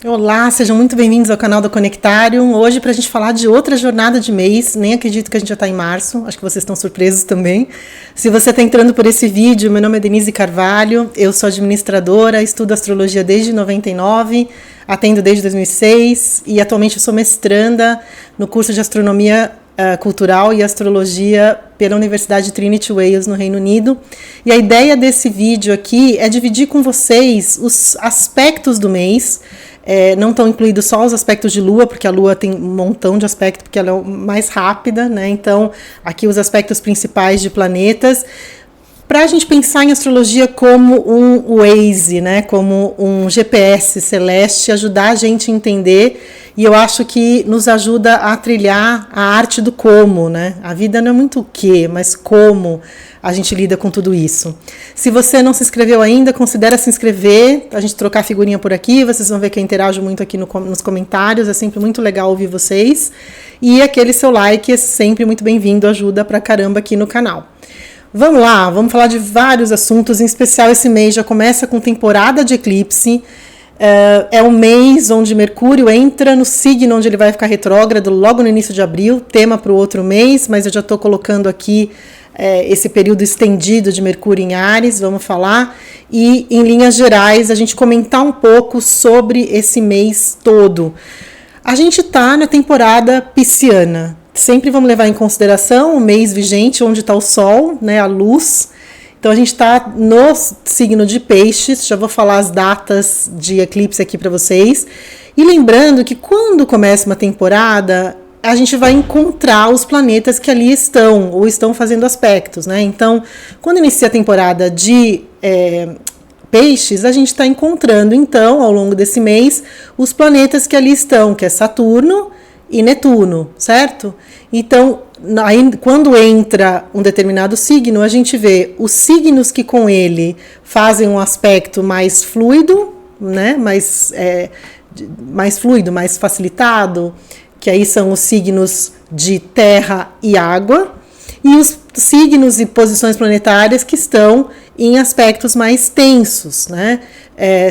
Olá, sejam muito bem-vindos ao canal do Conectarium. Hoje para a gente falar de outra jornada de mês, nem acredito que a gente já está em março, acho que vocês estão surpresos também. Se você está entrando por esse vídeo, meu nome é Denise Carvalho, eu sou administradora, estudo astrologia desde 99, atendo desde 2006 e atualmente eu sou mestranda no curso de astronomia cultural e astrologia pela Universidade Trinity Wales, no Reino Unido. E a ideia desse vídeo aqui é dividir com vocês os aspectos do mês. Não estão incluídos só os aspectos de Lua, porque a Lua tem um montão de aspectos, porque ela é mais rápida, né? Então, aqui os aspectos principais de planetas, para a gente pensar em astrologia como um Waze, né? Como um GPS celeste, ajudar a gente a entender, e eu acho que nos ajuda a trilhar a arte do como, né? A vida não é muito o que, mas como a gente lida com tudo isso. Se você não se inscreveu ainda, considere se inscrever, a gente trocar figurinha por aqui, vocês vão ver que eu interajo muito aqui nos comentários, é sempre muito legal ouvir vocês. E aquele seu like é sempre muito bem-vindo, ajuda pra caramba aqui no canal. Vamos lá, vamos falar de vários assuntos, em especial esse mês já começa com temporada de eclipse. É o mês onde Mercúrio entra no signo onde ele vai ficar retrógrado logo no início de abril, tema para o outro mês, mas eu já estou colocando aqui esse período estendido de Mercúrio em Áries, vamos falar, e em linhas gerais a gente comentar um pouco sobre esse mês todo. A gente está na temporada pisciana, sempre vamos levar em consideração o mês vigente, onde está o Sol, né, a luz. Então a gente está no signo de Peixes, já vou falar as datas de eclipse aqui para vocês. E lembrando que quando começa uma temporada, a gente vai encontrar os planetas que ali estão, ou estão fazendo aspectos, né? Então, quando inicia a temporada de Peixes, a gente está encontrando, então, ao longo desse mês, os planetas que ali estão, que é Saturno e Netuno, certo? Então, aí, quando entra um determinado signo, a gente vê os signos que com ele fazem um aspecto mais fluido, né? Mais fluido, mais facilitado, que aí são os signos de terra e água, e os signos e posições planetárias que estão em aspectos mais tensos, né?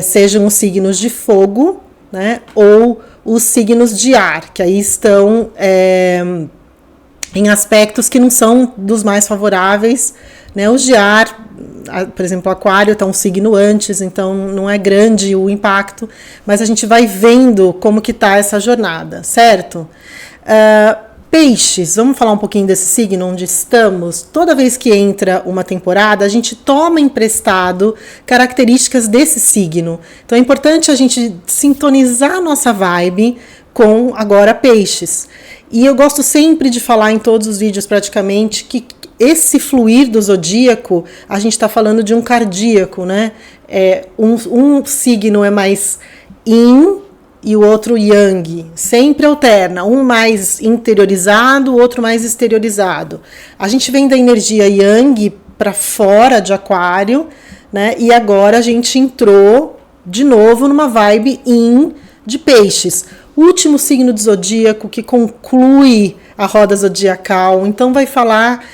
Sejam os signos de fogo, né? Ou os signos de ar, que aí estão em aspectos que não são dos mais favoráveis, né? Os de ar, por exemplo, o Aquário está um signo antes, então não é grande o impacto, mas a gente vai vendo como que está essa jornada, certo? Peixes, vamos falar um pouquinho desse signo onde estamos. Toda vez que entra uma temporada, a gente toma emprestado características desse signo. Então é importante a gente sintonizar a nossa vibe com agora Peixes. E eu gosto sempre de falar em todos os vídeos praticamente que esse fluir do zodíaco, a gente está falando de um cardíaco, né? Um signo é mais yin e o outro yang, sempre alterna, um mais interiorizado, o outro mais exteriorizado. A gente vem da energia yang para fora de Aquário, né? E agora a gente entrou de novo numa vibe yin de Peixes. Último signo do zodíaco que conclui a roda zodiacal, então vai falar.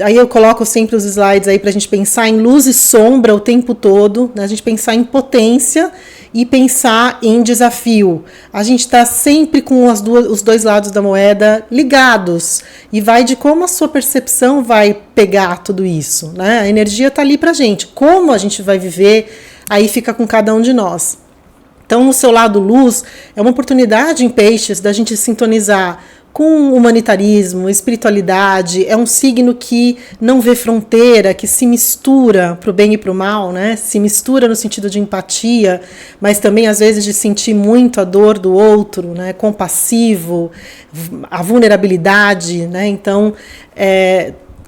Aí eu coloco sempre os slides aí para a gente pensar em luz e sombra o tempo todo, né? A gente pensar em potência e pensar em desafio. A gente está sempre com os dois lados da moeda ligados e vai de como a sua percepção vai pegar tudo isso, né? A energia está ali para a gente, como a gente vai viver, aí fica com cada um de nós. Então, o seu lado luz é uma oportunidade em Peixes da gente sintonizar com humanitarismo, espiritualidade. É um signo que não vê fronteira, que se mistura para o bem e para o mal, né? Se mistura no sentido de empatia, mas também às vezes de sentir muito a dor do outro, né? Compassivo, a vulnerabilidade, né? Então,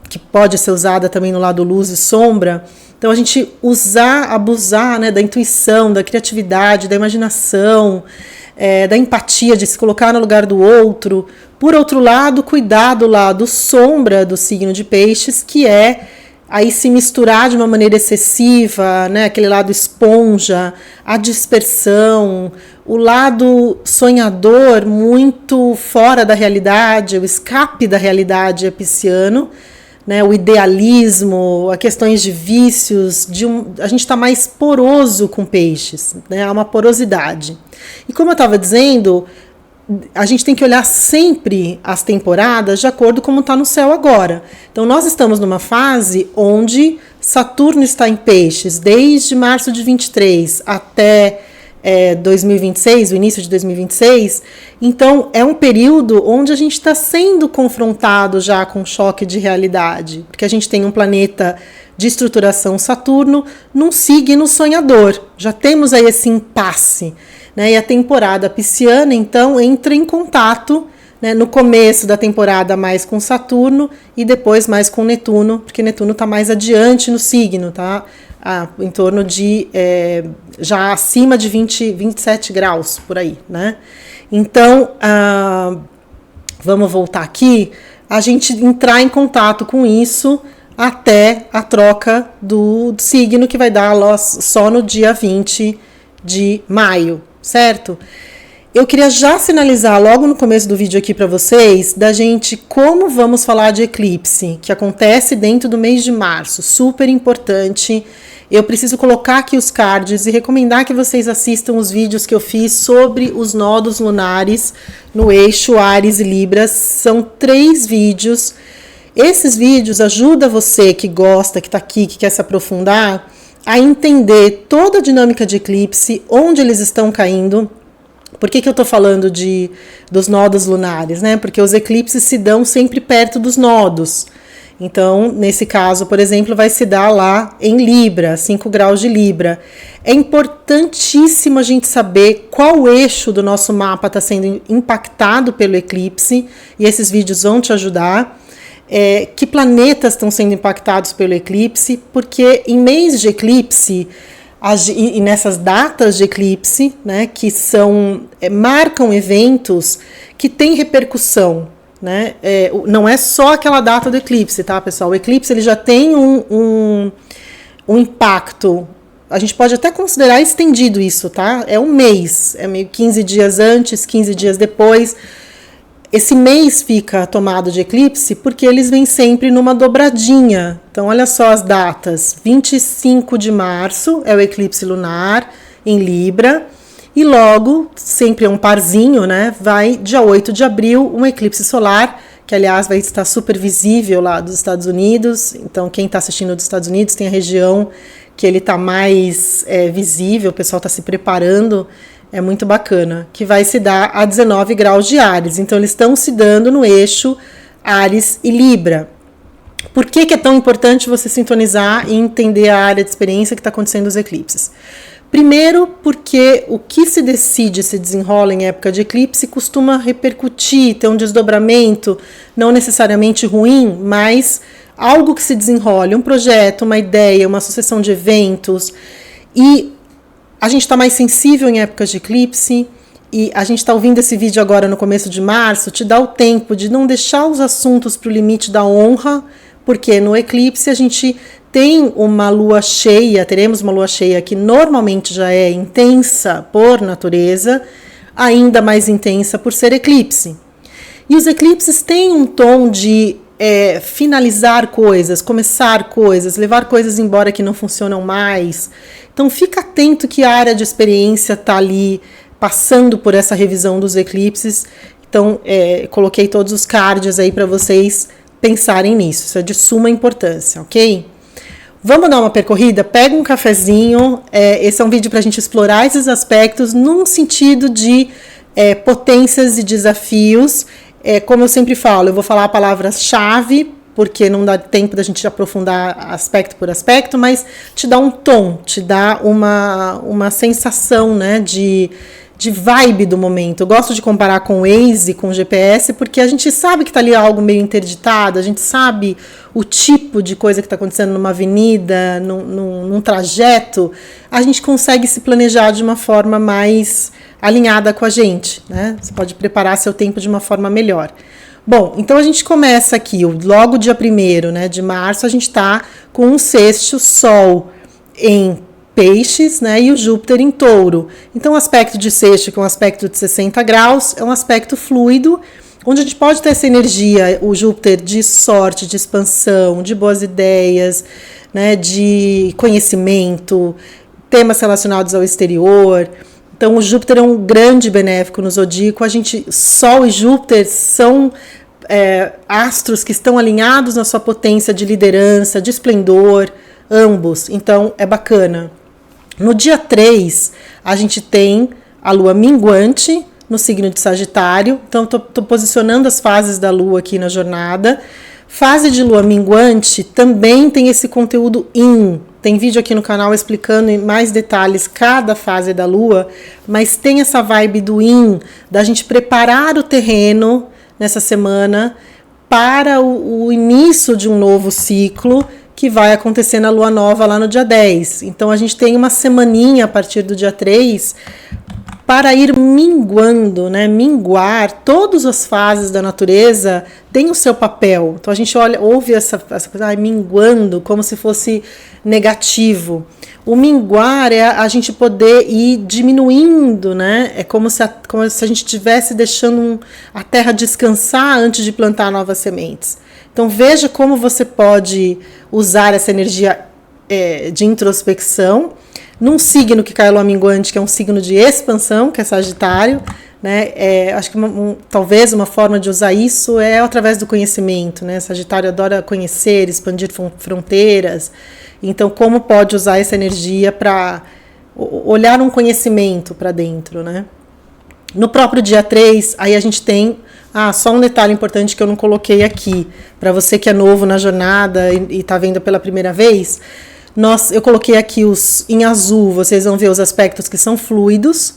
que pode ser usada também no lado luz e sombra. Então, a gente abusar, né, da intuição, da criatividade, da imaginação, da empatia, de se colocar no lugar do outro. Por outro lado, cuidar do lado sombra do signo de Peixes, que é aí se misturar de uma maneira excessiva, né, aquele lado esponja, a dispersão, o lado sonhador muito fora da realidade, o escape da realidade é pisciano, né, o idealismo, as questões de vícios, a gente está mais poroso com Peixes, né, há uma porosidade. E como eu estava dizendo, a gente tem que olhar sempre as temporadas de acordo com como está no céu agora. Então, nós estamos numa fase onde Saturno está em Peixes, desde março de 23 até 2026, o início de 2026. Então, é um período onde a gente está sendo confrontado já com choque de realidade, porque a gente tem um planeta de estruturação Saturno num signo sonhador. Já temos aí esse impasse, né? E a temporada pisciana, então, entra em contato, né, no começo da temporada mais com Saturno e depois mais com Netuno, porque Netuno está mais adiante no signo, tá? Em torno de já acima de 27 graus, por aí, né? Então, vamos voltar aqui, a gente entrar em contato com isso até a troca do signo, que vai dar só no dia 20 de maio, certo? Eu queria já sinalizar logo no começo do vídeo aqui para vocês, da gente como vamos falar de eclipse, que acontece dentro do mês de março, super importante. Eu preciso colocar aqui os cards e recomendar que vocês assistam os vídeos que eu fiz sobre os nodos lunares no eixo Áries e Libras. São 3 vídeos. Esses vídeos ajudam você que gosta, que está aqui, que quer se aprofundar, a entender toda a dinâmica de eclipse, onde eles estão caindo. Por que eu estou falando dos nodos lunares, né? Porque os eclipses se dão sempre perto dos nodos. Então, nesse caso, por exemplo, vai se dar lá em Libra, 5 graus de Libra. É importantíssimo a gente saber qual eixo do nosso mapa está sendo impactado pelo eclipse, e esses vídeos vão te ajudar. Que planetas estão sendo impactados pelo eclipse, porque em mês de eclipse, e nessas datas de eclipse, né, que marcam eventos que têm repercussão, né? Não é só aquela data do eclipse, tá, pessoal? O eclipse ele já tem um impacto, a gente pode até considerar estendido isso, tá? É um mês, é meio 15 dias antes, 15 dias depois. Esse mês fica tomado de eclipse porque eles vêm sempre numa dobradinha. Então, olha só as datas. 25 de março é o eclipse lunar em Libra. E logo, sempre é um parzinho, né? Vai dia 8 de abril, um eclipse solar, que aliás vai estar super visível lá dos Estados Unidos. Então, quem está assistindo dos Estados Unidos tem a região que ele está mais visível, o pessoal está se preparando. É muito bacana, que vai se dar a 19 graus de Áries. Então, eles estão se dando no eixo Áries e Libra. Por que é tão importante você sintonizar e entender a área de experiência que está acontecendo nos eclipses? Primeiro, porque o que se decide, se desenrola em época de eclipse, costuma repercutir, ter um desdobramento, não necessariamente ruim, mas algo que se desenrole, um projeto, uma ideia, uma sucessão de eventos. E a gente está mais sensível em épocas de eclipse, e a gente está ouvindo esse vídeo agora no começo de março, te dá o tempo de não deixar os assuntos para o limite da honra, porque no eclipse a gente tem uma lua cheia, teremos uma lua cheia que normalmente já é intensa por natureza, ainda mais intensa por ser eclipse. E os eclipses têm um tom de finalizar coisas, começar coisas, levar coisas embora que não funcionam mais. Então fica atento que a área de experiência está ali passando por essa revisão dos eclipses. Então coloquei todos os cards aí para vocês pensarem nisso. Isso é de suma importância, ok? Vamos dar uma percorrida? Pega um cafezinho. Esse é um vídeo para a gente explorar esses aspectos num sentido de potências e desafios. Como eu sempre falo, eu vou falar palavras-chave, porque não dá tempo da gente aprofundar aspecto por aspecto, mas te dá um tom, te dá uma sensação, né, de vibe do momento. Eu gosto de comparar com o Waze, com o GPS, porque a gente sabe que está ali algo meio interditado, a gente sabe o tipo de coisa que está acontecendo numa avenida, num trajeto, a gente consegue se planejar de uma forma mais alinhada com a gente, né? Você pode preparar seu tempo de uma forma melhor. Bom, então a gente começa aqui, logo dia 1º, né, de março, a gente está com um sexto Sol em Peixes, né, e o Júpiter em Touro. Então o aspecto de sexto, que é um aspecto de 60 graus, é um aspecto fluido, onde a gente pode ter essa energia, o Júpiter, de sorte, de expansão, de boas ideias, né, de conhecimento, temas relacionados ao exterior. Então, o Júpiter é um grande benéfico no zodíaco. Sol e Júpiter são astros que estão alinhados na sua potência de liderança, de esplendor, ambos. Então, é bacana. No dia 3, a gente tem a lua minguante no signo de Sagitário. Então, estou posicionando as fases da lua aqui na jornada. Fase de lua minguante também tem esse conteúdo yin. Tem vídeo aqui no canal explicando em mais detalhes cada fase da lua, mas tem essa vibe do yin, da gente preparar o terreno nessa semana para o início de um novo ciclo que vai acontecer na lua nova lá no dia 10. Então a gente tem uma semaninha a partir do dia 3 para ir minguando, né? Minguar. Todas as fases da natureza têm o seu papel. Então a gente ouve essa coisa, minguando, como se fosse negativo. O minguar é a gente poder ir diminuindo, né? É como se a gente estivesse deixando a terra descansar antes de plantar novas sementes. Então veja como você pode usar essa energia de introspecção num signo que cai a lua minguante, que é um signo de expansão, que é Sagitário, né? Acho que talvez uma forma de usar isso é através do conhecimento, né? Sagitário adora conhecer, expandir fronteiras. Então, como pode usar essa energia para olhar um conhecimento para dentro, né? No próprio dia 3, aí a gente tem só um detalhe importante que eu não coloquei aqui, para você que é novo na jornada e está vendo pela primeira vez. Eu coloquei aqui em azul, vocês vão ver os aspectos que são fluidos.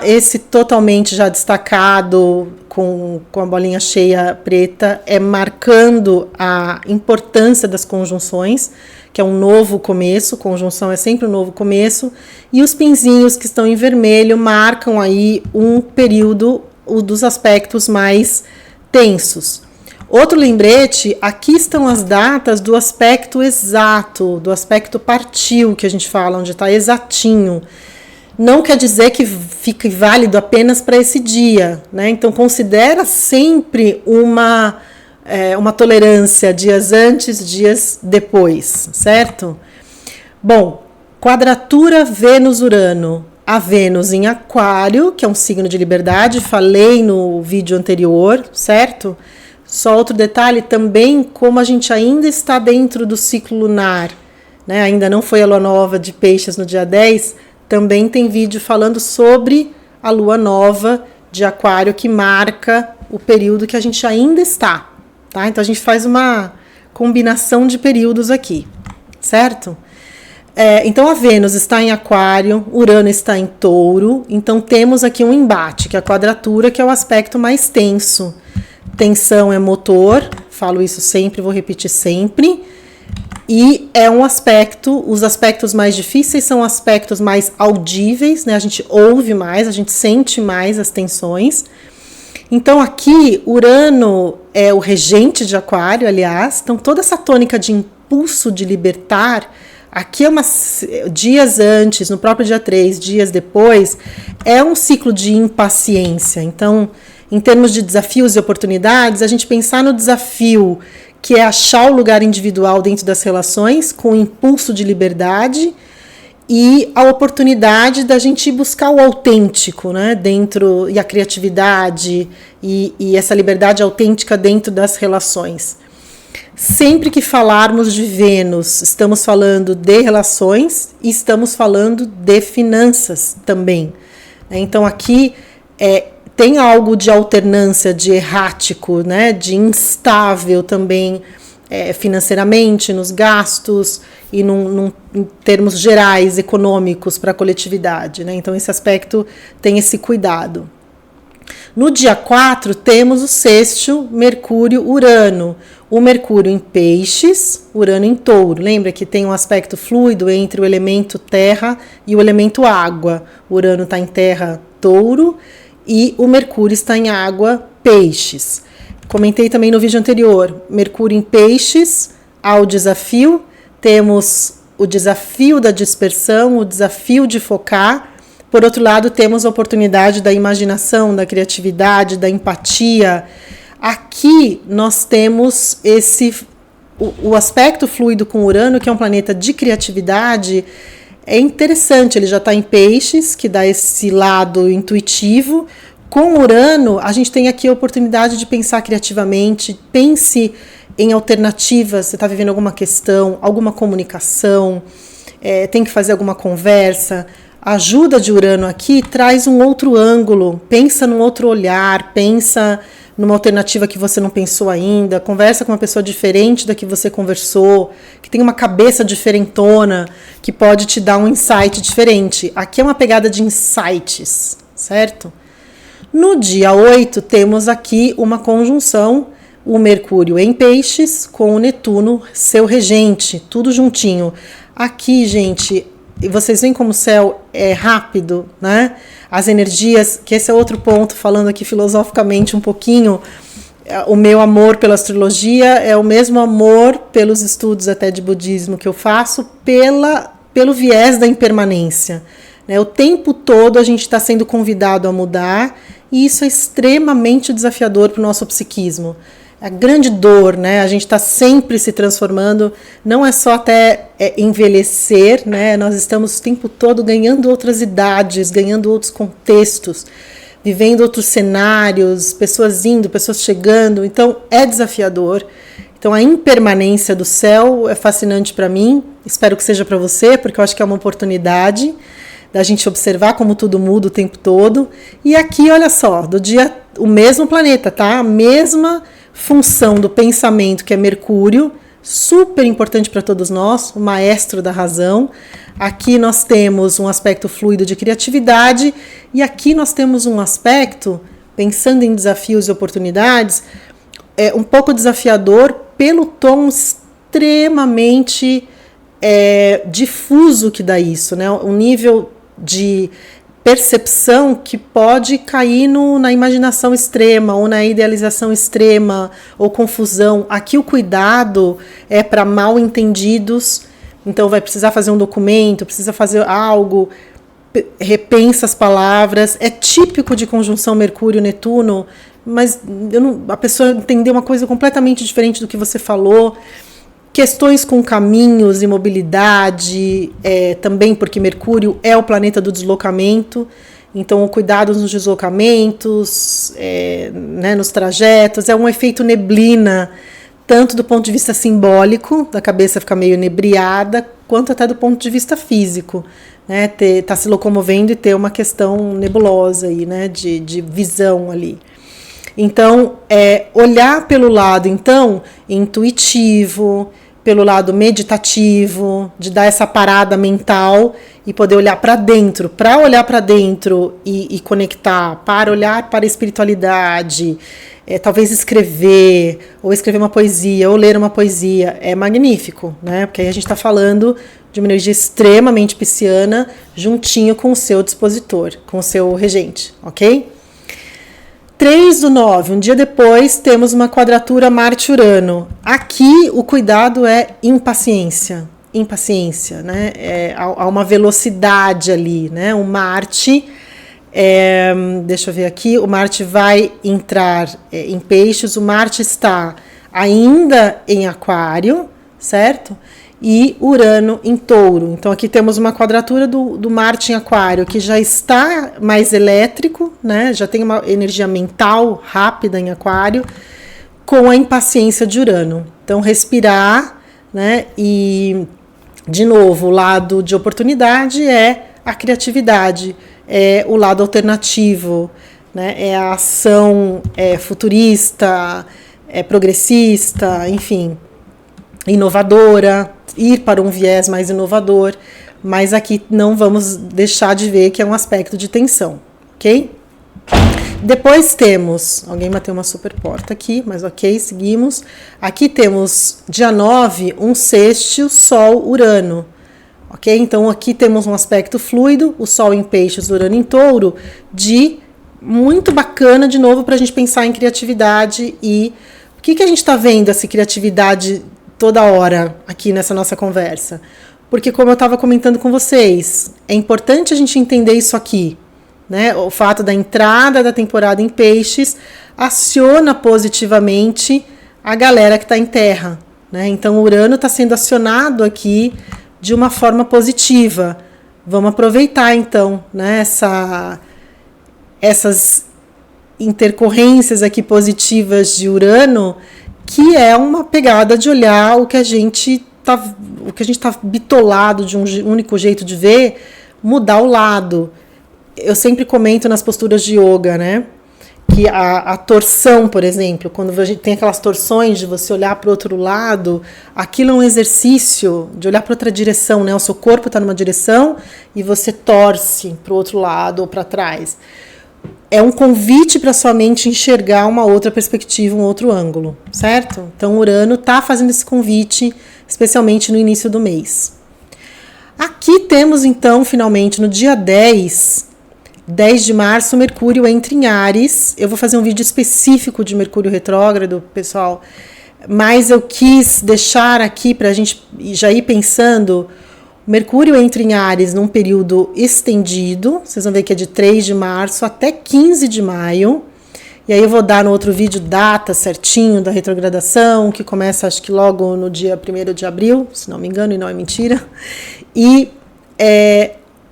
Esse totalmente já destacado, com a bolinha cheia preta, é marcando a importância das conjunções, que é um novo começo. Conjunção é sempre um novo começo. E os pinzinhos que estão em vermelho marcam aí um período dos aspectos mais tensos. Outro lembrete, aqui estão as datas do aspecto exato, do aspecto partil, que a gente fala, onde está exatinho. Não quer dizer que fique válido apenas para esse dia, né? Então, considera sempre uma tolerância, dias antes, dias depois, certo? Bom, quadratura Vênus-Urano. A Vênus em Aquário, que é um signo de liberdade, falei no vídeo anterior, certo? Só outro detalhe também, como a gente ainda está dentro do ciclo lunar, né? Ainda não foi a lua nova de Peixes no dia 10, também tem vídeo falando sobre a lua nova de Aquário, que marca o período que a gente ainda está, tá? Então a gente faz uma combinação de períodos aqui, certo? Então a Vênus está em Aquário, Urano está em Touro, então temos aqui um embate, que é a quadratura, que é o aspecto mais tenso. Tensão é motor, falo isso sempre, vou repetir sempre, e é um aspecto, os aspectos mais difíceis são aspectos mais audíveis, né? A gente ouve mais, a gente sente mais as tensões. Então aqui, Urano é o regente de Aquário, aliás, então toda essa tônica de impulso de libertar, aqui dias antes, no próprio dia 3, dias depois, é um ciclo de impaciência. Então, em termos de desafios e oportunidades, a gente pensar no desafio que é achar o lugar individual dentro das relações, com o impulso de liberdade, e a oportunidade da gente buscar o autêntico, né, dentro, e a criatividade, e essa liberdade autêntica dentro das relações. Sempre que falarmos de Vênus, estamos falando de relações e estamos falando de finanças também. Então aqui tem algo de alternância, de errático, né, de instável também financeiramente, nos gastos e em termos gerais, econômicos para a coletividade, né? Então esse aspecto tem esse cuidado. No dia 4 temos o sextil Mercúrio-Urano. O Mercúrio em Peixes, Urano em Touro. Lembra que tem um aspecto fluido entre o elemento terra e o elemento água. O Urano está em terra, Touro, e o Mercúrio está em água, Peixes. Comentei também no vídeo anterior, Mercúrio em Peixes, há o desafio, temos o desafio da dispersão, o desafio de focar. Por outro lado, temos a oportunidade da imaginação, da criatividade, da empatia. Aqui nós temos o aspecto fluido com Urano, que é um planeta de criatividade, é interessante, ele já está em peixes, que dá esse lado intuitivo. Com Urano, a gente tem aqui a oportunidade de pensar criativamente, pense em alternativas, você está vivendo alguma questão, alguma comunicação, tem que fazer alguma conversa. A ajuda de Urano aqui traz um outro ângulo, pensa num outro olhar, pensa numa alternativa que você não pensou ainda, conversa com uma pessoa diferente da que você conversou, que tem uma cabeça diferentona, que pode te dar um insight diferente. Aqui é uma pegada de insights, certo? No dia 8, temos aqui uma conjunção, o Mercúrio em Peixes com o Netuno, seu regente, tudo juntinho. Aqui, gente, vocês veem como o céu é rápido, né? As energias, que esse é outro ponto, falando aqui filosoficamente um pouquinho, o meu amor pela astrologia é o mesmo amor pelos estudos até de budismo que eu faço, pelo viés da impermanência. Né? O tempo todo a gente está sendo convidado a mudar, e isso é extremamente desafiador para o nosso psiquismo. A grande dor, né? A gente está sempre se transformando, não é só até envelhecer, né? Nós estamos o tempo todo ganhando outras idades, ganhando outros contextos, vivendo outros cenários, pessoas indo, pessoas chegando, então é desafiador. Então a impermanência do céu é fascinante para mim, espero que seja para você, porque eu acho que é uma oportunidade da gente observar como tudo muda o tempo todo. E aqui, olha só, o mesmo planeta, tá? A mesma função do pensamento, que é Mercúrio, super importante para todos nós, o maestro da razão. Aqui nós temos um aspecto fluido de criatividade, e aqui nós temos um aspecto, pensando em desafios e oportunidades, um pouco desafiador pelo tom extremamente difuso que dá isso, né? Um nível de percepção que pode cair na imaginação extrema, ou na idealização extrema, ou confusão. Aqui o cuidado é para mal entendidos, então vai precisar fazer um documento, precisa fazer algo, repensa as palavras. É típico de conjunção Mercúrio-Netuno, mas a pessoa entendeu uma coisa completamente diferente do que você falou. Questões com caminhos e mobilidade, também porque Mercúrio é o planeta do deslocamento, então o cuidado nos deslocamentos, né, nos trajetos, é um efeito neblina, tanto do ponto de vista simbólico, da cabeça ficar meio nebriada, quanto até do ponto de vista físico, né, tá se locomovendo e ter uma questão nebulosa aí, né, de visão ali. Então, olhar pelo lado, então, intuitivo, pelo lado meditativo, de dar essa parada mental e poder olhar para dentro. Para olhar para dentro e conectar, para olhar para a espiritualidade, talvez escrever, ou escrever uma poesia, ou ler uma poesia, é magnífico, né? Porque aí a gente está falando de uma energia extremamente pisciana, juntinho com o seu dispositor, com o seu regente, ok? 3/9, um dia depois, temos uma quadratura Marte-Urano. Aqui o cuidado é impaciência, né? Há uma velocidade ali, né? O Marte, deixa eu ver aqui, o Marte vai entrar em Peixes, o Marte está ainda em Aquário, certo? E Urano em Touro. Então aqui temos uma quadratura do Marte em Aquário, que já está mais elétrico, né? Já tem uma energia mental rápida em Aquário, com a impaciência de Urano. Então respirar, né? E de novo, o lado de oportunidade é a criatividade, é o lado alternativo, né? É a ação futurista, progressista, enfim, inovadora, ir para um viés mais inovador, mas aqui não vamos deixar de ver que é um aspecto de tensão, ok? Depois temos, alguém bateu uma super porta aqui, mas ok, seguimos. Aqui temos, dia 9, um sextil Sol-Urano, ok? Então aqui temos um aspecto fluido, o Sol em Peixes, Urano em Touro, muito bacana, de novo, para a gente pensar em criatividade. E o que a gente está vendo, essa criatividade toda hora aqui nessa nossa conversa? Porque, como eu estava comentando com vocês, é importante a gente entender isso aqui, né? O fato da entrada da temporada em Peixes aciona positivamente a galera que está em Terra, né? Então, o Urano está sendo acionado aqui de uma forma positiva, Vamos aproveitar então, né, essas intercorrências aqui positivas de Urano, que é uma pegada de olhar o que a gente tá bitolado de um único jeito de ver, mudar o lado. Eu sempre comento nas posturas de yoga, né? Que a torção, por exemplo, quando a gente tem aquelas torções de você olhar para o outro lado, aquilo é um exercício de olhar para outra direção, né? O seu corpo está numa direção e você torce para o outro lado ou para trás. É um convite para sua mente enxergar uma outra perspectiva, um outro ângulo, certo? Então, Urano está fazendo esse convite, especialmente no início do mês. Aqui temos, então, finalmente, no dia 10 de março, Mercúrio entra em Áries. Eu vou fazer um vídeo específico de Mercúrio retrógrado, pessoal, mas eu quis deixar aqui para a gente já ir pensando. Mercúrio entra em Áries num período estendido, vocês vão ver que é de 3 de março até 15 de maio. E aí eu vou dar no outro vídeo data certinho da retrogradação, que começa acho que logo no dia 1º de abril, se não me engano, e não é mentira. E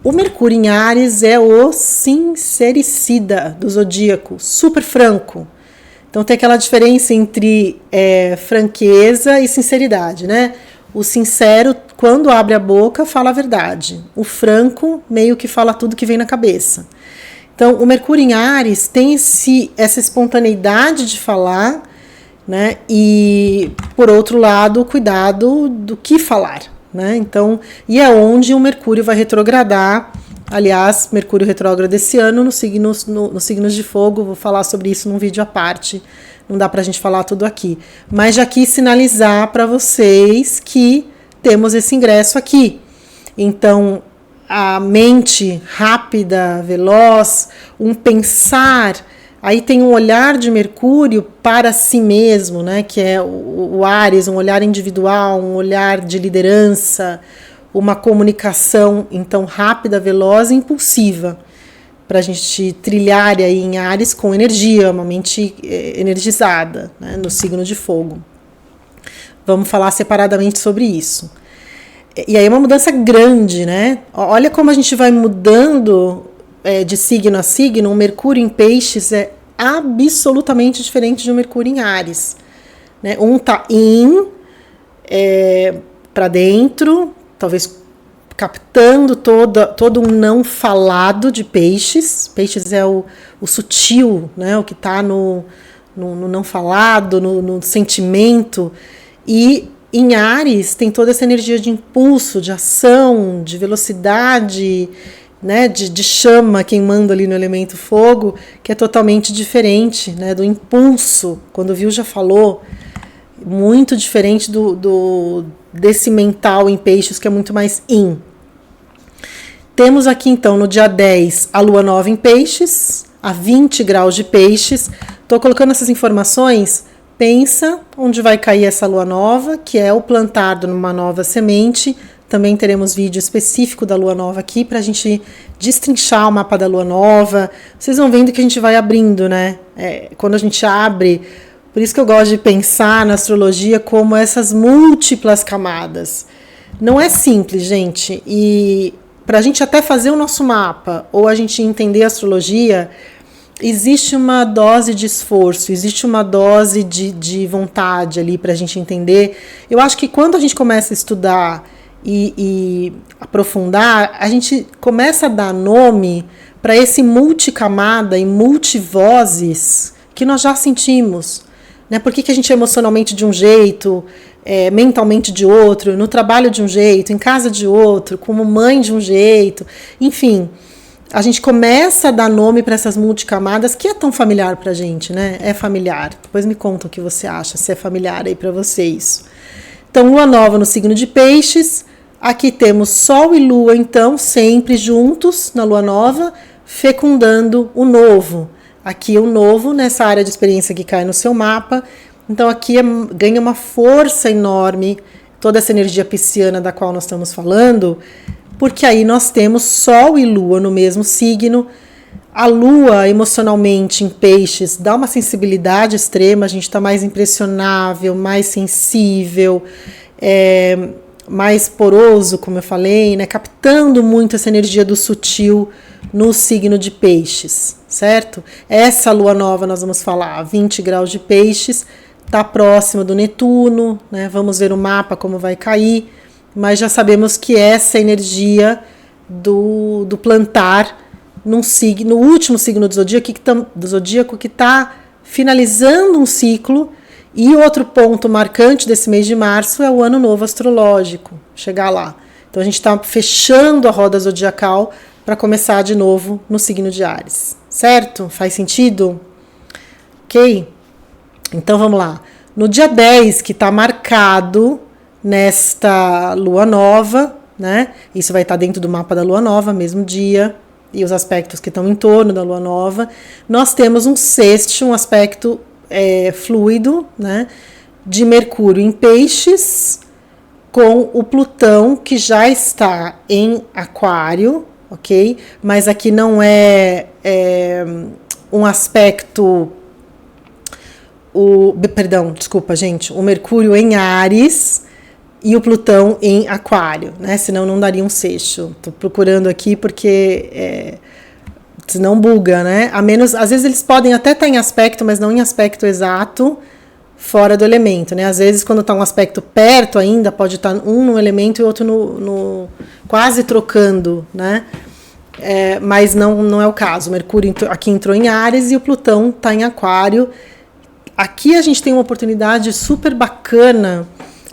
o Mercúrio em Áries é o sincericida do zodíaco, super franco. Então tem aquela diferença entre franqueza e sinceridade, né? O sincero, quando abre a boca, fala a verdade. O franco, meio que fala tudo que vem na cabeça. Então, o Mercúrio em Áries tem essa espontaneidade de falar, né? E, por outro lado, o cuidado do que falar, né? Então, e é onde o Mercúrio vai retrogradar. Aliás, Mercúrio retrógrado esse ano nos signos de fogo. Vou falar sobre isso num vídeo à parte. Não dá para a gente falar tudo aqui. Mas já quis sinalizar para vocês que temos esse ingresso aqui. Então, a mente rápida, veloz, um pensar. Aí tem um olhar de Mercúrio para si mesmo, né? Que é o Áries, um olhar individual, um olhar de liderança, uma comunicação, então, rápida, veloz e impulsiva, para a gente trilhar aí em Áries com energia, uma mente energizada, né, no signo de fogo. Vamos falar separadamente sobre isso. E aí é uma mudança grande, né? Olha como a gente vai mudando de signo a signo. O Mercúrio em Peixes é absolutamente diferente de um Mercúrio em Áries, né? Um tá para dentro, talvez captando todo um não falado de Peixes. Peixes é o sutil, né? O que está no não falado, no sentimento. E em Áries tem toda essa energia de impulso, de ação, de velocidade, né? De chama queimando ali no elemento fogo, que é totalmente diferente, né? Do impulso. Quando o Vil já falou, muito diferente desse mental em Peixes, que é muito mais in. Temos aqui, então, no dia 10, a lua nova em Peixes, a 20 graus de Peixes. Estou colocando essas informações. Pensa onde vai cair essa lua nova, que é o plantado numa nova semente. Também teremos vídeo específico da lua nova aqui para a gente destrinchar o mapa da lua nova. Vocês vão vendo que a gente vai abrindo, né? Quando a gente abre. Por isso que eu gosto de pensar na astrologia como essas múltiplas camadas. Não é simples, gente. E para a gente até fazer o nosso mapa, ou a gente entender a astrologia, existe uma dose de esforço, existe uma dose de vontade ali para a gente entender. Eu acho que quando a gente começa a estudar e aprofundar, a gente começa a dar nome para esse multicamada e multivozes que nós já sentimos. Né? Por que a gente é emocionalmente de um jeito, mentalmente de outro, no trabalho de um jeito, em casa de outro, como mãe de um jeito, enfim. A gente começa a dar nome para essas multicamadas que é tão familiar para a gente, né? É familiar. Depois me conta o que você acha, se é familiar aí para vocês. Então, lua nova no signo de Peixes. Aqui temos Sol e Lua, então, sempre juntos na lua nova, fecundando o novo. Aqui o novo, nessa área de experiência que cai no seu mapa. Então, aqui ganha uma força enorme, toda essa energia pisciana da qual nós estamos falando, porque aí nós temos Sol e Lua no mesmo signo. A Lua, emocionalmente, em Peixes, dá uma sensibilidade extrema, a gente está mais impressionável, mais sensível, mais poroso, como eu falei, né? Captando muito essa energia do sutil no signo de Peixes, certo? Essa lua nova, nós vamos falar, 20 graus de Peixes, está próxima do Netuno, né? Vamos ver o mapa como vai cair, mas já sabemos que essa energia do plantar num signo, no último signo do zodíaco que está finalizando um ciclo. E outro ponto marcante desse mês de março é o ano novo astrológico, chegar lá. Então a gente está fechando a roda zodiacal para começar de novo no signo de Áries, certo? Faz sentido? Ok? Então vamos lá. No dia 10, que está marcado nesta lua nova, né? Isso vai estar dentro do mapa da lua nova, mesmo dia, e os aspectos que estão em torno da lua nova. Nós temos um sexto, um aspecto fluido, né? De Mercúrio em Peixes, com o Plutão, que já está em Aquário, ok? Mas aqui não é um aspecto. Desculpa, gente. O Mercúrio em Áries e o Plutão em Aquário, né? Senão não daria um sexto. Estou procurando aqui porque senão buga, né? A menos, às vezes eles podem até estar em aspecto, mas não em aspecto exato, fora do elemento, né? Às vezes quando está um aspecto perto ainda, pode estar um no elemento e outro no quase trocando, né? Mas não é o caso. O Mercúrio aqui entrou em Áries e o Plutão está em Aquário. Aqui a gente tem uma oportunidade super bacana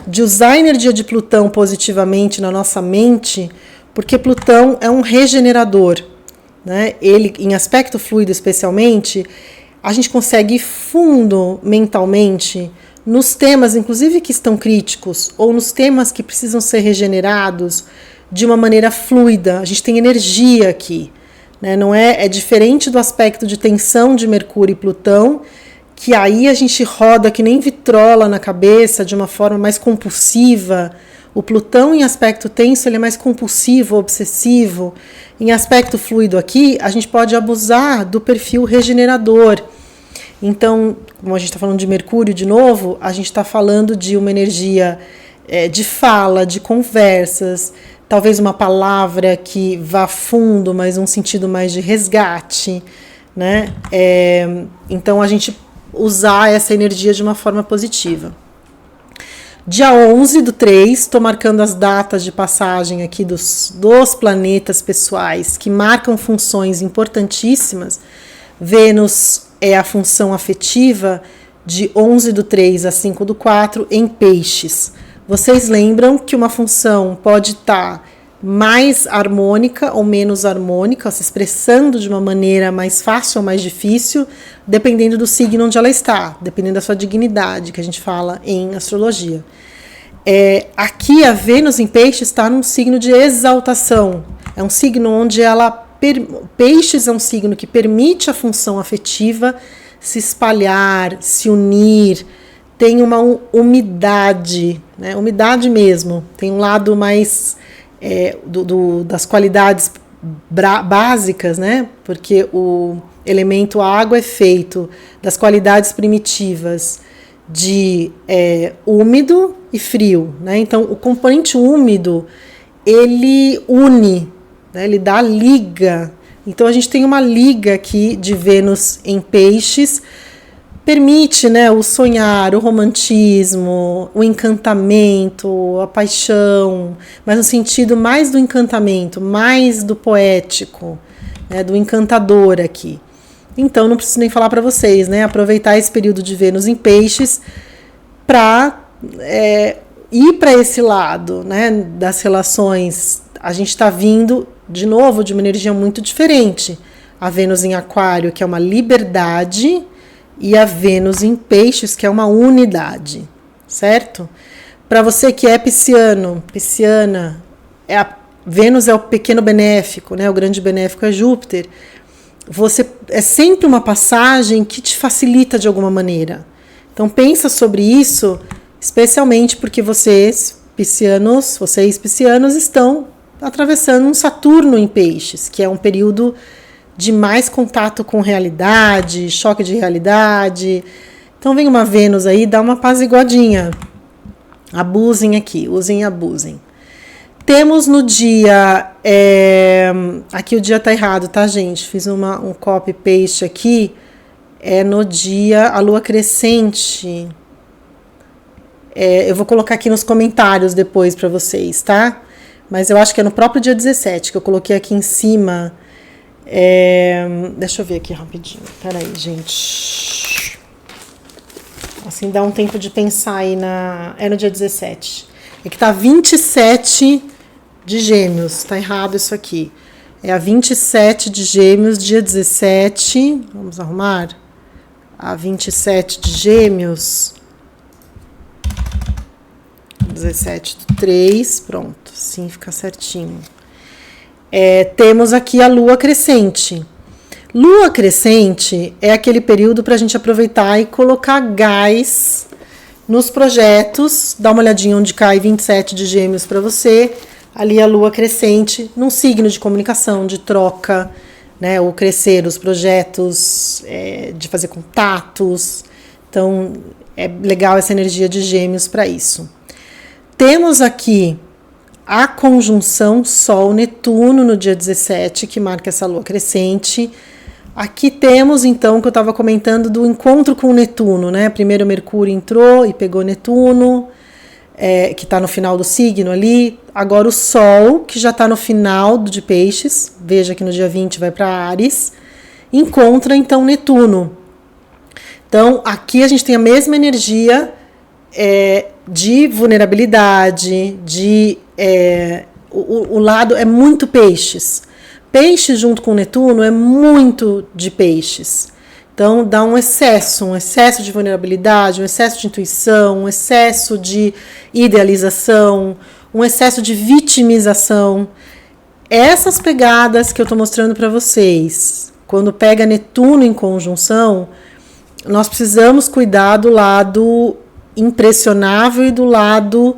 de usar a energia de Plutão positivamente na nossa mente, porque Plutão é um regenerador, né? Ele, em aspecto fluido especialmente, a gente consegue ir fundo mentalmente nos temas, inclusive que estão críticos, ou nos temas que precisam ser regenerados de uma maneira fluida. A gente tem energia aqui, né? Não é diferente do aspecto de tensão de Mercúrio e Plutão, que aí a gente roda que nem vitrola na cabeça de uma forma mais compulsiva. O Plutão em aspecto tenso ele é mais compulsivo, obsessivo. Em aspecto fluido aqui, a gente pode abusar do perfil regenerador. Então, como a gente está falando de Mercúrio de novo, a gente está falando de uma energia de fala, de conversas, talvez uma palavra que vá fundo, mas um sentido mais de resgate, né? Então, a gente usar essa energia de uma forma positiva. Dia 11/3, estou marcando as datas de passagem aqui dos planetas pessoais que marcam funções importantíssimas. Vênus é a função afetiva de 11/3 a 5/4 em Peixes. Vocês lembram que uma função pode estar mais harmônica ou menos harmônica, se expressando de uma maneira mais fácil ou mais difícil, dependendo do signo onde ela está, dependendo da sua dignidade, que a gente fala em astrologia. Aqui a Vênus em Peixes está num signo de exaltação, é um signo onde Peixes é um signo que permite a função afetiva se espalhar, se unir, tem uma umidade, né? Umidade mesmo, tem um lado mais das qualidades básicas, né? Porque o elemento água é feito das qualidades primitivas de úmido e frio, né? Então, o componente úmido, ele une, né? Ele dá liga. Então, a gente tem uma liga aqui de Vênus em Peixes, permite, né, o sonhar, o romantismo, o encantamento, a paixão, mas no sentido mais do encantamento, mais do poético, né, do encantador aqui. Então, não preciso nem falar para vocês, né, aproveitar esse período de Vênus em Peixes para ir para esse lado, né, das relações. A gente está vindo, de novo, de uma energia muito diferente. A Vênus em Aquário, que é uma liberdade, e a Vênus em Peixes, que é uma unidade, certo? Para você que é pisciano, pisciana, Vênus é o pequeno benéfico, né? O grande benéfico é Júpiter. É sempre uma passagem que te facilita de alguma maneira. Então pensa sobre isso, especialmente porque vocês piscianos estão atravessando um Saturno em Peixes, que é um período de mais contato com realidade, choque de realidade. Então vem uma Vênus aí, dá uma apaziguadinha. Abusem aqui, usem e abusem. Temos no dia... aqui o dia tá errado, tá, gente? Fiz um copy-paste aqui. É no dia... A lua crescente. Eu vou colocar aqui nos comentários depois para vocês, tá? Mas eu acho que é no próprio dia 17, que eu coloquei aqui em cima. Deixa eu ver aqui rapidinho. Peraí, gente. Assim dá um tempo de pensar aí É no dia 17. É que tá 27 de Gêmeos. Tá errado isso aqui. É a 27 de Gêmeos, dia 17. Vamos arrumar? A 27 de Gêmeos. 17/3. Pronto. Sim, fica certinho. Temos aqui a lua crescente. Lua crescente é aquele período para a gente aproveitar e colocar gás nos projetos. Dá uma olhadinha onde cai 27 de Gêmeos para você. Ali a lua crescente, num signo de comunicação, de troca, né? O crescer, os projetos, de fazer contatos. Então, é legal essa energia de Gêmeos para isso. Temos aqui a conjunção Sol-Netuno no dia 17, que marca essa lua crescente. Aqui temos, então, o que eu estava comentando do encontro com o Netuno, né? Primeiro Mercúrio entrou e pegou Netuno, que está no final do signo ali. Agora o Sol, que já está no final de Peixes, veja que no dia 20 vai para Áries, encontra, então, Netuno. Então, aqui a gente tem a mesma energia de vulnerabilidade, o lado é muito Peixes. Peixe junto com Netuno é muito de Peixes. Então dá um excesso de vulnerabilidade, um excesso de intuição, um excesso de idealização, um excesso de vitimização. Essas pegadas que eu estou mostrando para vocês, quando pega Netuno em conjunção, nós precisamos cuidar do lado impressionável e do lado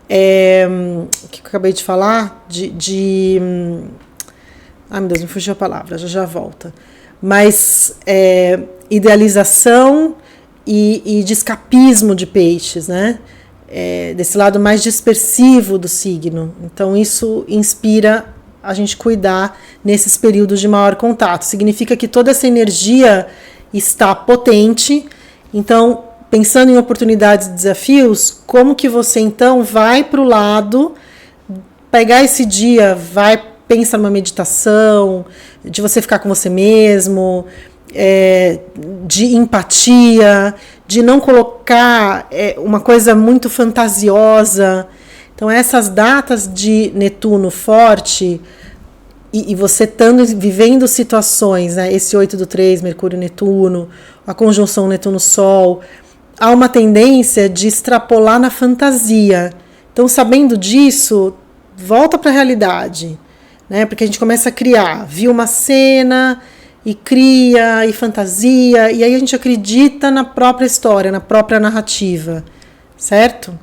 que eu acabei de falar, ai meu Deus, me fugiu a palavra, já volta. Mas idealização e de escapismo de Peixes, né? Desse lado mais dispersivo do signo. Então isso inspira a gente cuidar nesses períodos de maior contato. Significa que toda essa energia está potente. Então, pensando em oportunidades e desafios, como que você então vai para o lado, pegar esse dia, pensa numa meditação, de você ficar com você mesmo, de empatia, de não colocar uma coisa muito fantasiosa. Então, essas datas de Netuno forte, e você vivendo situações, né, esse 8/3, Mercúrio e Netuno, a conjunção Netuno-Sol, há uma tendência de extrapolar na fantasia. Então, sabendo disso, volta para a realidade, né? Porque a gente começa a criar, viu uma cena e cria e fantasia, e aí a gente acredita na própria história, na própria narrativa, certo?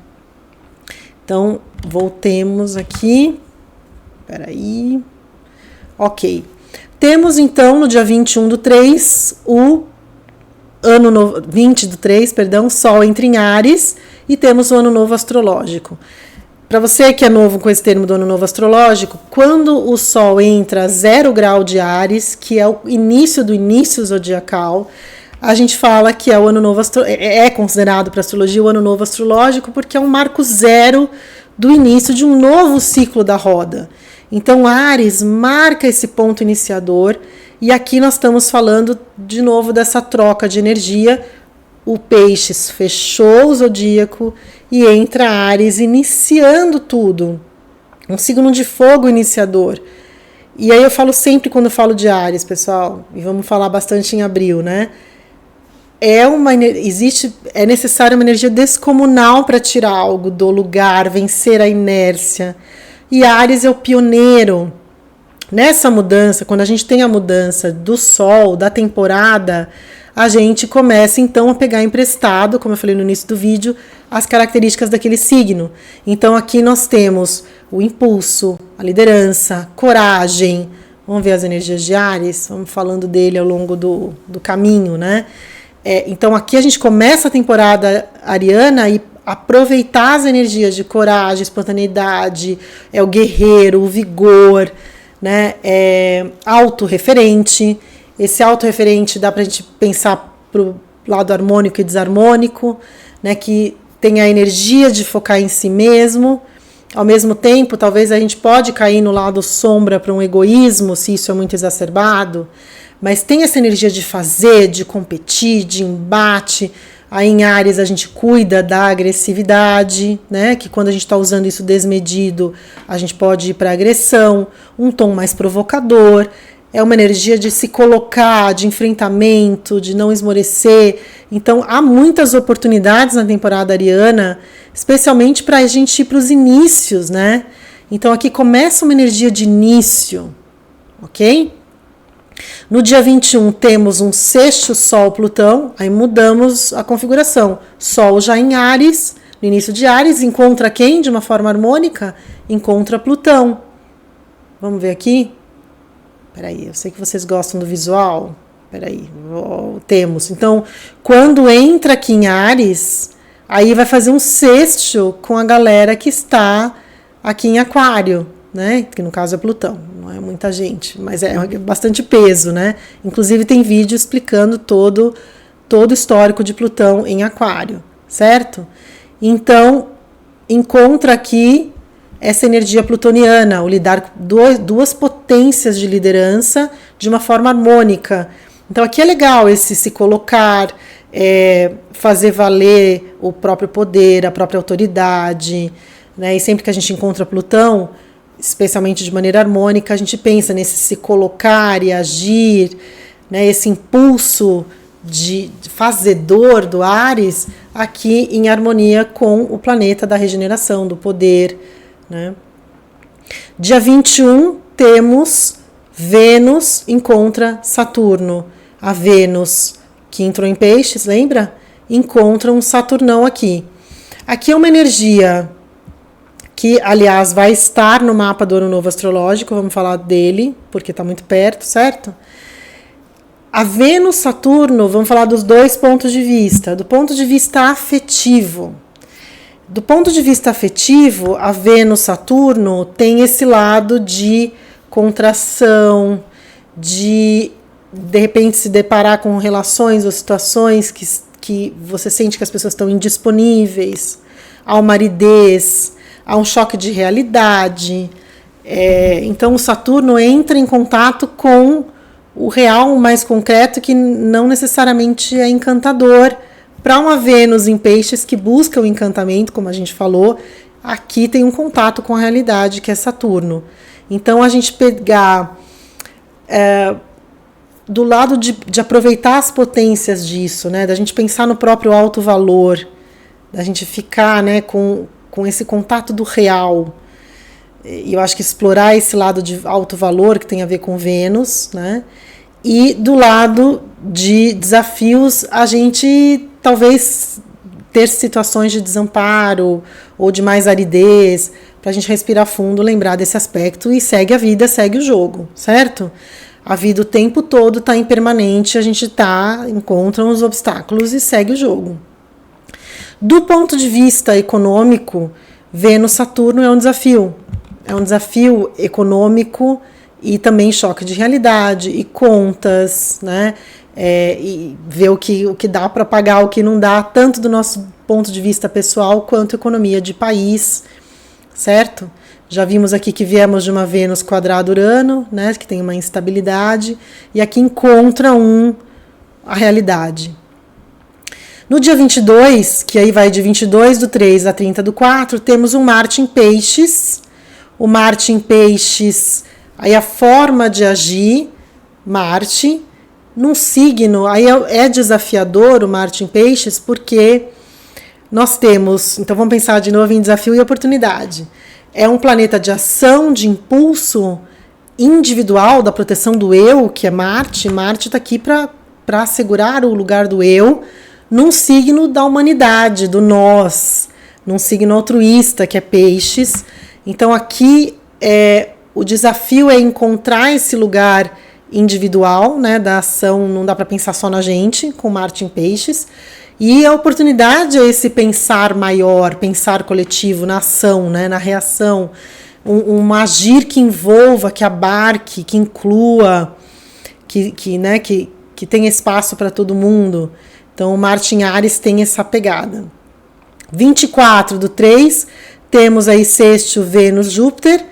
Então, voltemos aqui. Peraí. Ok. Temos, então, no dia 21/3, o ano novo, 20/3, perdão, Sol entra em Áries, e temos o ano novo astrológico. Para você que é novo com esse termo do ano novo astrológico, quando o Sol entra a 0 grau de Áries, que é o início do início zodiacal, a gente fala que é o ano novo é considerado para a astrologia o ano novo astrológico, porque é um marco zero do início de um novo ciclo da roda. Então, Áries marca esse ponto iniciador, e aqui nós estamos falando de novo dessa troca de energia. O Peixes fechou o zodíaco e entra Áries, iniciando tudo. Um signo de fogo iniciador. E aí eu falo sempre quando eu falo de Áries, pessoal, e vamos falar bastante em abril, né? É necessária uma energia descomunal para tirar algo do lugar, vencer a inércia. E Áries é o pioneiro. Nessa mudança, quando a gente tem a mudança do Sol, da temporada, a gente começa então a pegar emprestado, como eu falei no início do vídeo, as características daquele signo. Então aqui nós temos o impulso, a liderança, coragem. Vamos ver as energias de Áries? Vamos falando dele ao longo do caminho, né? Então aqui a gente começa a temporada ariana e aproveitar as energias de coragem, espontaneidade, é o guerreiro, o vigor, né? É autorreferente. Esse autorreferente dá para a gente pensar para o lado harmônico e desarmônico, né? Que tem a energia de focar em si mesmo. Ao mesmo tempo, talvez a gente pode cair no lado sombra para um egoísmo, se isso é muito exacerbado, mas tem essa energia de fazer, de competir, de embate. Aí em Áries a gente cuida da agressividade, né? Que quando a gente está usando isso desmedido, a gente pode ir para agressão, um tom mais provocador. É uma energia de se colocar, de enfrentamento, de não esmorecer. Então, há muitas oportunidades na temporada ariana, especialmente para a gente ir para os inícios, né? Então, aqui começa uma energia de início, ok? No dia 21, temos um sexto Sol-Plutão, aí mudamos a configuração. Sol já em Áries, no início de Áries, encontra quem de uma forma harmônica? Encontra Plutão. Vamos ver aqui? Peraí, eu sei que vocês gostam do visual. Peraí, temos. Então, quando entra aqui em Áries, aí vai fazer um sexto com a galera que está aqui em Aquário, né? Que no caso é Plutão, não é muita gente, mas é bastante peso, né? Inclusive tem vídeo explicando todo o histórico de Plutão em Aquário, certo? Então, encontra aqui essa energia plutoniana, o lidar com duas potências de liderança de uma forma harmônica. Então aqui é legal esse se colocar, fazer valer o próprio poder, a própria autoridade, né? E sempre que a gente encontra Plutão, especialmente de maneira harmônica, a gente pensa nesse se colocar e agir, né? Esse impulso de fazedor do Áries aqui em harmonia com o planeta da regeneração, do poder, né? Dia 21 temos Vênus encontra Saturno. A Vênus que entrou em Peixes, lembra? Encontra um Saturnão aqui. Aqui é uma energia que, aliás, vai estar no mapa do Ano Novo Astrológico, vamos falar dele, porque está muito perto, certo? A Vênus-Saturno, vamos falar dos dois pontos de vista. Do ponto de vista afetivo. Do ponto de vista afetivo, a Vênus-Saturno tem esse lado de contração, de repente se deparar com relações ou situações que você sente que as pessoas estão indisponíveis, há uma aridez, há um choque de realidade. Então o Saturno entra em contato com o real mais concreto, que não necessariamente é encantador. Para uma Vênus em Peixes que busca o encantamento, como a gente falou, aqui tem um contato com a realidade, que é Saturno. Então, a gente pegar do lado de aproveitar as potências disso, né, da gente pensar no próprio alto valor, da gente ficar, né, com esse contato do real. E eu acho que explorar esse lado de alto valor, que tem a ver com Vênus, né, e do lado de desafios, a gente talvez ter situações de desamparo ou de mais aridez, para a gente respirar fundo, lembrar desse aspecto e segue a vida, segue o jogo, certo? A vida o tempo todo está impermanente, a gente encontra os obstáculos e segue o jogo. Do ponto de vista econômico, Vênus-Saturno é um desafio. É um desafio econômico e também choque de realidade e contas, né? E ver o que dá para pagar, o que não dá, tanto do nosso ponto de vista pessoal quanto economia de país, certo? Já vimos aqui que viemos de uma Vênus quadrada Urano, né, que tem uma instabilidade, e aqui encontra a realidade. No dia 22, que aí vai de 22/3 a 30/4, temos um Marte em Peixes. O Marte em Peixes, aí a forma de agir, Marte, num signo, aí é desafiador o Marte em Peixes, porque nós temos, então vamos pensar de novo em desafio e oportunidade. É um planeta de ação, de impulso individual, da proteção do eu, que é Marte. Marte está aqui para assegurar o lugar do eu, num signo da humanidade, do nós, num signo altruísta, que é Peixes. Então aqui o desafio é encontrar esse lugar individual, né, da ação, não dá para pensar só na gente, com Marte em Peixes, e a oportunidade é esse pensar maior, pensar coletivo, na ação, né, na reação, um agir que envolva, que abarque, que inclua, que tenha espaço para todo mundo. Então, o Marte em Áries tem essa pegada. 24/3, temos aí sexto Vênus-Júpiter,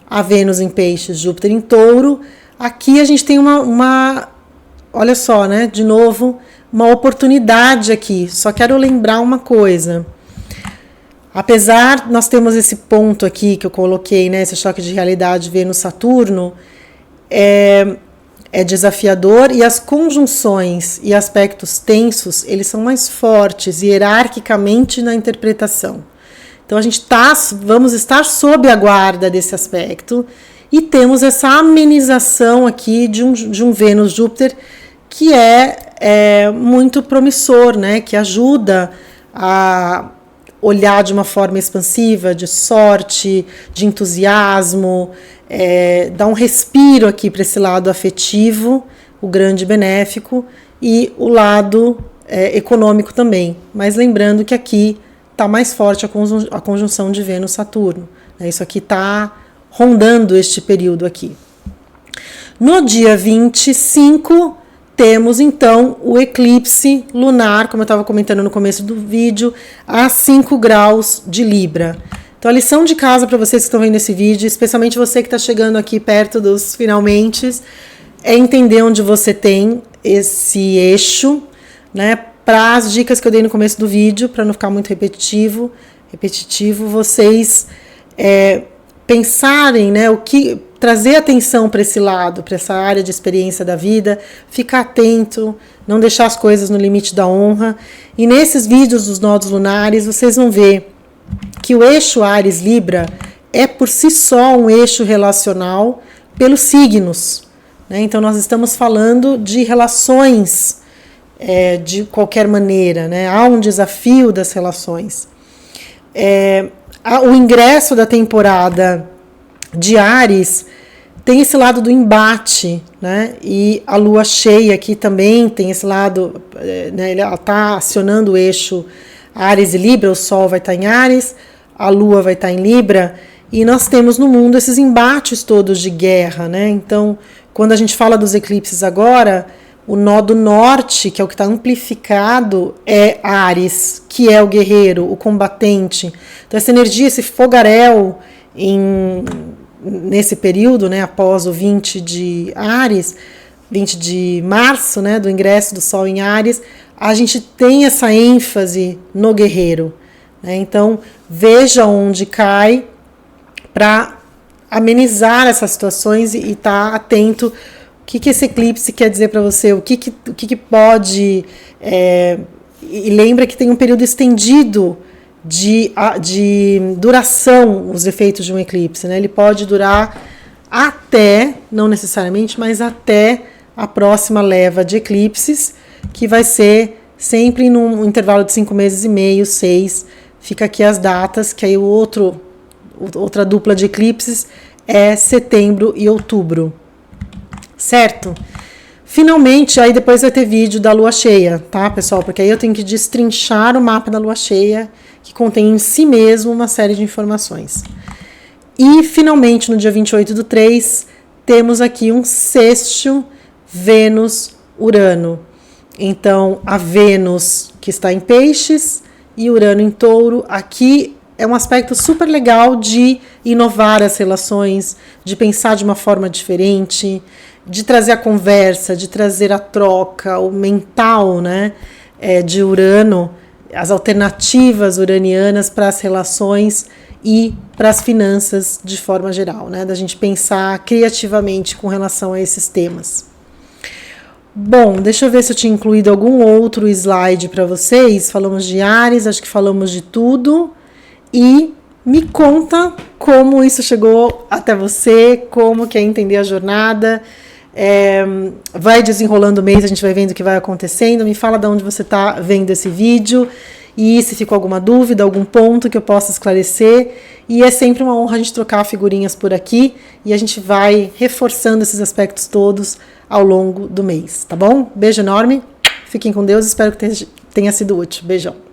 a Vênus em Peixes, Júpiter em Touro. Aqui a gente tem olha só, né, de novo, uma oportunidade aqui. Só quero lembrar uma coisa. Apesar, nós temos esse ponto aqui que eu coloquei, né, esse choque de realidade Vênus-Saturno, é desafiador, e as conjunções e aspectos tensos, eles são mais fortes hierarquicamente na interpretação. Então vamos estar sob a guarda desse aspecto, e temos essa amenização aqui de um Vênus-Júpiter que é muito promissor, né, que ajuda a olhar de uma forma expansiva, de sorte, de entusiasmo, dá um respiro aqui para esse lado afetivo, o grande benéfico, e o lado econômico também. Mas lembrando que aqui está mais forte a conjunção de Vênus-Saturno. Né? Isso aqui está rondando este período aqui. No dia 25, temos então o eclipse lunar, como eu estava comentando no começo do vídeo, a 5 graus de Libra. Então, a lição de casa para vocês que estão vendo esse vídeo, especialmente você que está chegando aqui perto dos finalmente, é entender onde você tem esse eixo, né? Para as dicas que eu dei no começo do vídeo, para não ficar muito repetitivo, vocês pensarem, né? Trazer atenção para esse lado, para essa área de experiência da vida, ficar atento, não deixar as coisas no limite da honra. E nesses vídeos dos nodos lunares, vocês vão ver que o eixo Áries-Libra é por si só um eixo relacional pelos signos, né? Então, nós estamos falando de relações de qualquer maneira, né? Há um desafio das relações. O ingresso da temporada de Áries tem esse lado do embate, né? E a lua cheia aqui também tem esse lado, né? Ela está acionando o eixo Áries e Libra, o Sol vai estar em Áries, a Lua vai estar em Libra, e nós temos no mundo esses embates todos de guerra, né? Então, quando a gente fala dos eclipses agora, o nó do norte, que é o que está amplificado, é Áries, que é o guerreiro, o combatente. Então, essa energia, esse fogaréu nesse período, né, após o 20 de março, né, do ingresso do Sol em Áries, a gente tem essa ênfase no guerreiro, né? Então, veja onde cai para amenizar essas situações e estar atento. O que esse eclipse quer dizer para você? O que pode... e lembra que tem um período estendido de duração, os efeitos de um eclipse, né? Ele pode durar até, não necessariamente, mas até a próxima leva de eclipses, que vai ser sempre num intervalo de 5 meses e meio, 6. Fica aqui as datas, que aí outra dupla de eclipses é setembro e outubro. Certo? Finalmente, aí depois vai ter vídeo da lua cheia, tá, pessoal? Porque aí eu tenho que destrinchar o mapa da lua cheia, que contém em si mesmo uma série de informações. E, finalmente, no dia 28/3, temos aqui um sexto Vênus-Urano. Então, a Vênus, que está em Peixes, e Urano em Touro, aqui é um aspecto super legal de inovar as relações, de pensar de uma forma diferente, de trazer a conversa, de trazer a troca, o mental, né, de Urano, as alternativas uranianas para as relações e para as finanças de forma geral, né, da gente pensar criativamente com relação a esses temas. Bom, deixa eu ver se eu tinha incluído algum outro slide para vocês. Falamos de Áries, acho que falamos de tudo. E me conta como isso chegou até você, como que é entender a jornada. Vai desenrolando o mês, a gente vai vendo o que vai acontecendo. Me fala de onde você está vendo esse vídeo. e se ficou alguma dúvida, algum ponto que eu possa esclarecer. E é sempre uma honra a gente trocar figurinhas por aqui e a gente vai reforçando esses aspectos todos ao longo do mês, tá bom? Beijo enorme, fiquem com Deus, espero que tenha sido útil. Beijão.